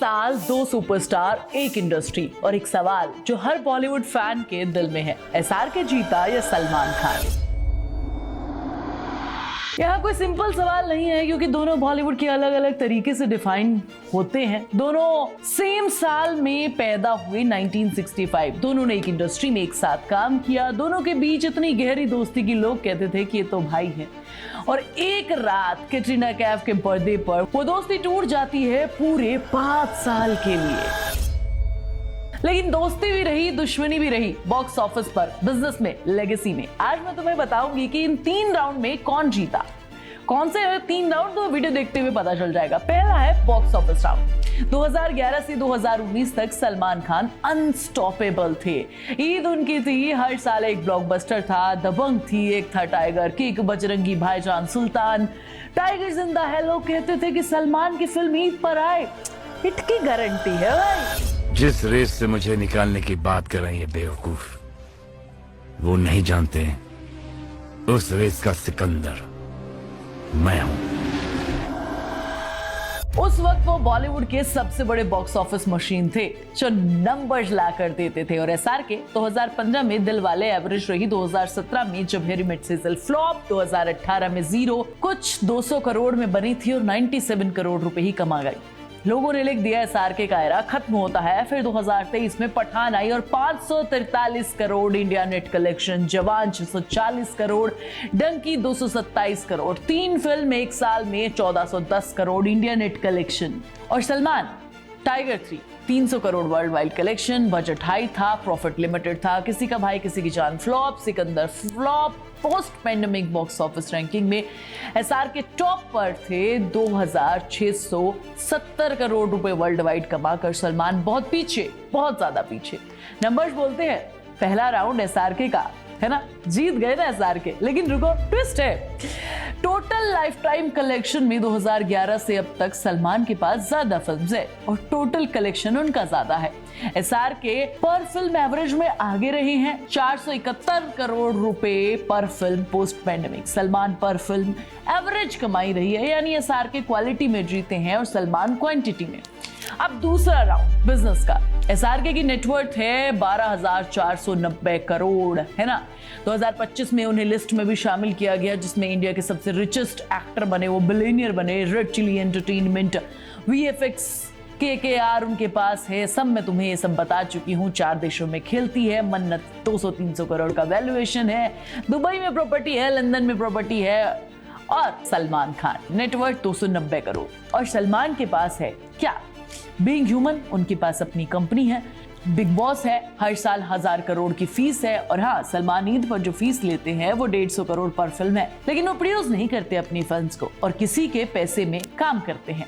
साल दो सुपरस्टार, एक इंडस्ट्री और एक सवाल जो हर बॉलीवुड फैन के दिल में है, एसआरके जीता या सलमान खान? यहाँ कोई सिंपल सवाल नहीं है क्योंकि दोनों बॉलीवुड के अलग अलग तरीके से डिफाइन होते हैं। दोनों सेम साल में पैदा हुए 1965, दोनों ने एक इंडस्ट्री में एक साथ काम किया, दोनों के बीच इतनी गहरी दोस्ती की लोग कहते थे कि ये तो भाई हैं। और एक रात कैटरीना कैफ के बर्थडे पर वो दोस्ती टूट जाती है पूरे 5 साल के लिए। लेकिन दोस्ती भी रही, दुश्मनी भी रही, बॉक्स ऑफिस पर, बिजनेस में, लेगेसी में। आज मैं तुम्हें बताऊंगी कि इन 3 राउंड में कौन जीता। कौन से 3 राउंड तो वीडियो देखते हुए पता चल जाएगा। पहला है बॉक्स ऑफिस राउंड। 2011 से 2019 तक सलमान खान अनस्टॉपेबल थे। ईद उनकी थी, हर साल एक ब्लॉकबस्टर था। दबंग थी, एक था टाइगर, किक, बजरंगी भाईजान, सुल्तान, टाइगर जिंदा है। लोग कहते थे कि सलमान की फिल्म ईद पर आए, हिट की गारंटी है भाई। जिस रेस से मुझे निकालने की बात कर रही है बेवकूफ, वो नहीं जानते उस रेस का सिकंदर मैं हूं। उस वक्त वो बॉलीवुड के सबसे बड़े बॉक्स ऑफिस मशीन थे जो नंबर्स ला कर देते थे। और एसआरके 2015 में दिल वाले एवरेज रही, 2017 में जब हेरी मेट सेजल फ्लॉप, 2018 में जीरो, कुछ 200 करोड़ में बनी थी और 97 करोड़ रुपए ही कमा गई। लोगों ने लिख दिया एसआरके का एरा खत्म होता है। फिर 2023 में पठान आई और 543 करोड़ इंडिया नेट कलेक्शन, जवान 640 करोड़, डंकी 227 करोड़, 3 फिल्म एक साल में 1410 करोड़ इंडिया नेट कलेक्शन। और Salman Tiger 3 300 crore world wide collection, budget high था, प्रॉफिट लिमिटेड था, Kisi Ka Bhai Kisi Ki Jaan flop, Sikandar flop. Post pandemic box office ranking में एसआरके टॉप पर थे, 2670 करोड़ रुपए वर्ल्ड वाइड कमाकर सलमान बहुत पीछे, बहुत ज्यादा पीछे। नंबर्स बोलते हैं पहला राउंड एसआरके का है ना, जीत गए ना एसआरके। लेकिन रुको, ट्विस्ट है। टोटल लाइफ टाइम कलेक्शन में 2011 से अब तक सलमान के पास ज्यादा फिल्म्स है और टोटल कलेक्शन उनका ज्यादा है। एसआरके पर फिल्म एवरेज में आगे रहे हैं, 471 करोड़ रुपए पर फिल्म पोस्ट पैंडेमिक। सलमान पर फिल्म एवरेज कमाई रही है, यानी एसआरके क्वालिटी में जीते हैं और सलमान क्वांटिटी में। अब दूसरा राउंड बिजनेस का। एसआरके की नेटवर्थ है 12,490 करोड़, है ना। 2025 में उन्हें लिस्ट में भी शामिल किया गया जिसमें इंडिया के सबसे रिचेस्ट एक्टर बने, वो बिलियनियर बने। Red Chilli Entertainment, VFX, KKR उनके पास है। सब मैं तुम्हें ये सब बता चुकी हूँ। 4 देशों में खेलती है। मन्नत 200-300 करोड़ का वैल्यूएशन है। दुबई में प्रॉपर्टी है, लंदन में प्रॉपर्टी है। और सलमान खान नेटवर्थ 290 करोड़। और सलमान के पास है क्या? बीइंग ह्यूमन, उनके पास अपनी कंपनी है। बिग बॉस है, हर साल 1000 करोड़ की फीस है। और हाँ, सलमान ईद पर जो फीस लेते हैं वो 150 करोड़ पर फिल्म है। लेकिन वो प्रोड्यूस नहीं करते अपनी फिल्म्स को और किसी के पैसे में काम करते हैं।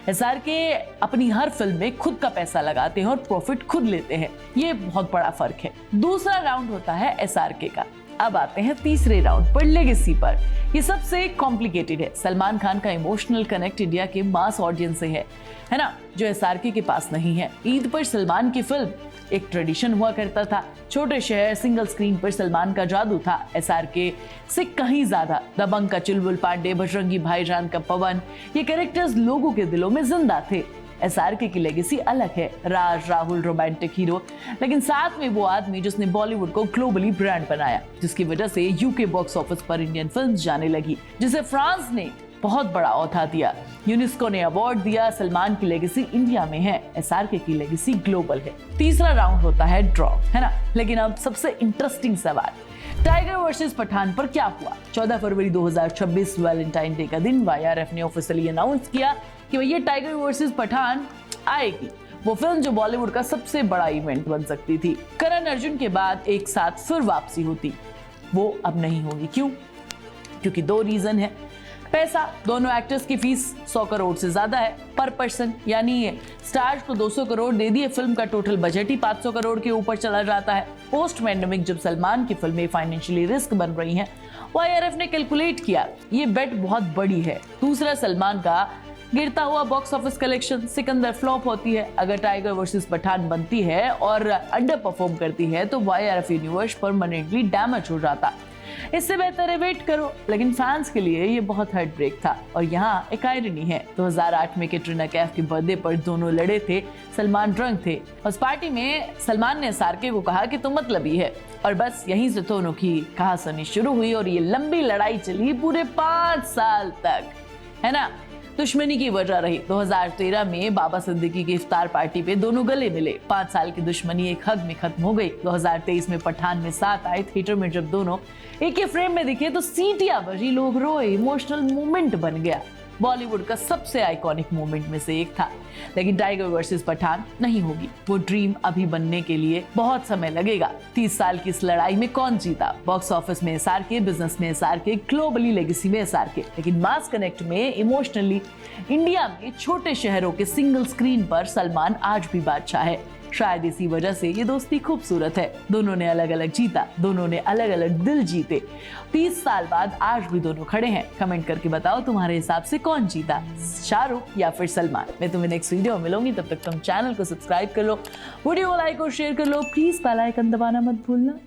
एसआरके अपनी हर फिल्म में खुद का पैसा लगाते हैं और प्रॉफिट खुद लेते हैं। ये बहुत बड़ा फर्क है। दूसरा राउंड होता है एसआरके का। अब आते हैं तीसरे राउंड पर, लेगेसी पर। ये सबसे कॉम्प्लिकेटेड है। सलमान खान का इमोशनल कनेक्ट इंडिया के मास ऑडियंस से है ना, जो एसआरके के पास नहीं है। ईद पर सलमान की फिल्म एक ट्रेडिशन हुआ करता था। छोटे शहर, सिंगल स्क्रीन पर सलमान का जादू था। एसआरके से कहीं ज्यादा दबंग का चुलबुल पांडे, बजरंगी भाईजान का पवन, ये कैरेक्टर्स लोगों के दिलों में जिंदा थे। एसआरके की लेगेसी अलग है। राज, राहुल रोमांटिक हीरो, लेकिन साथ में वो आदमी जिसने बॉलीवुड को ग्लोबली ब्रांड बनाया, जिसकी वजह से यूके बॉक्स ऑफिस पर इंडियन फिल्म्स जाने लगी, जिसे फ्रांस ने बहुत बड़ा औहदा दिया, यूनेस्को ने अवार्ड दिया। सलमान की लेगेसी इंडिया में है, एसआरके की लेगेसी ग्लोबल है। तीसरा राउंड होता है ड्रॉ, है ना। लेकिन अब सबसे इंटरेस्टिंग सवाल, टाइगर वर्सेस पठान पर क्या हुआ? 14 फरवरी 2026 वैलेंटाइन डे का दिन वाईआरएफ ने ऑफिशियली अनाउंस किया कि भैया टाइगर वर्सेस पठान आएगी। वो फिल्म जो बॉलीवुड का सबसे बड़ा इवेंट बन सकती थी। करण अर्जुन के बाद एक साथ फिर वापसी होती, वो अब नहीं होगी। क्यों? क्योंकि 2 रीजन है। पैसा, दोनों एक्टर्स की फीस 100 करोड़ से ज्यादा है पर पर्सन, यानी स्टार्स को 200 करोड़ दे दिए, फिल्म का टोटल बजट ही 500 करोड़ के ऊपर चला जाता है। पोस्ट पैंडेमिक जब सलमान की फिल्में फाइनेंशियली रिस्क बन रही हैं, वाईआरएफ ने कैलकुलेट किया ये बेट बहुत बड़ी है। दूसरा, सलमान का गिरता हुआ box office collection, Sikandar flop होती है। अगर टाइगर वर्सेस पठान बनती है और अंडर परफॉर्म करती है तो वाईआरएफ यूनिवर्स परमानेंटली डैमेज हो जाता। इससे बेहतर है वेट करो। लेकिन फैंस के लिए ये बहुत हार्ट ब्रेक था। और यहाँ एक आयरनी है, 2008 में कैटरीना कैफ के बर्थडे पर दोनों लड़े थे। सलमान ड्रंक थे। उस पार्टी में सलमान ने SRK को कहा कि तुम मतलबी है, और बस यहीं से दोनों की कहासुनी शुरू हुई और ये लंबी लड़ाई चली पूरे 5 साल तक, है ना। दुश्मनी की वजह रही। 2013 में बाबा सिद्दीकी की इफ्तार पार्टी पे दोनों गले मिले। 5 साल की दुश्मनी एक हग में खत्म हो गई। 2023 में पठान में साथ आए। थिएटर में जब दोनों एक ही फ्रेम में दिखे तो सीटियां बजी, लोग रोए, इमोशनल मोमेंट बन गया। बॉलीवुड का सबसे आइकॉनिक मोमेंट में से एक था। लेकिन टाइगर वर्सेस पठान नहीं होगी। वो ड्रीम अभी बनने के लिए बहुत समय लगेगा। 30 साल की इस लड़ाई में कौन जीता? बॉक्स ऑफिस में SRK, बिजनेस में SRK, ग्लोबली लेगेसी में SRK। लेकिन मास कनेक्ट में, इमोशनली इंडिया में छोटे शहरों के सिंगल स्क्रीन पर सलमान आज भी बादशाह है। शायद इसी वजह से ये दोस्ती खूबसूरत है। दोनों ने अलग अलग जीता, दोनों ने अलग अलग दिल जीते। 30 साल बाद आज भी दोनों खड़े हैं। कमेंट करके बताओ तुम्हारे हिसाब से कौन जीता, शाहरुख या फिर सलमान। मैं तुम्हें नेक्स्ट वीडियो में मिलूंगी, तब तक तुम चैनल को सब्सक्राइब कर लो, वीडियो को लाइक और शेयर कर लो। प्लीज बेल आइकन दबाना मत भूलना।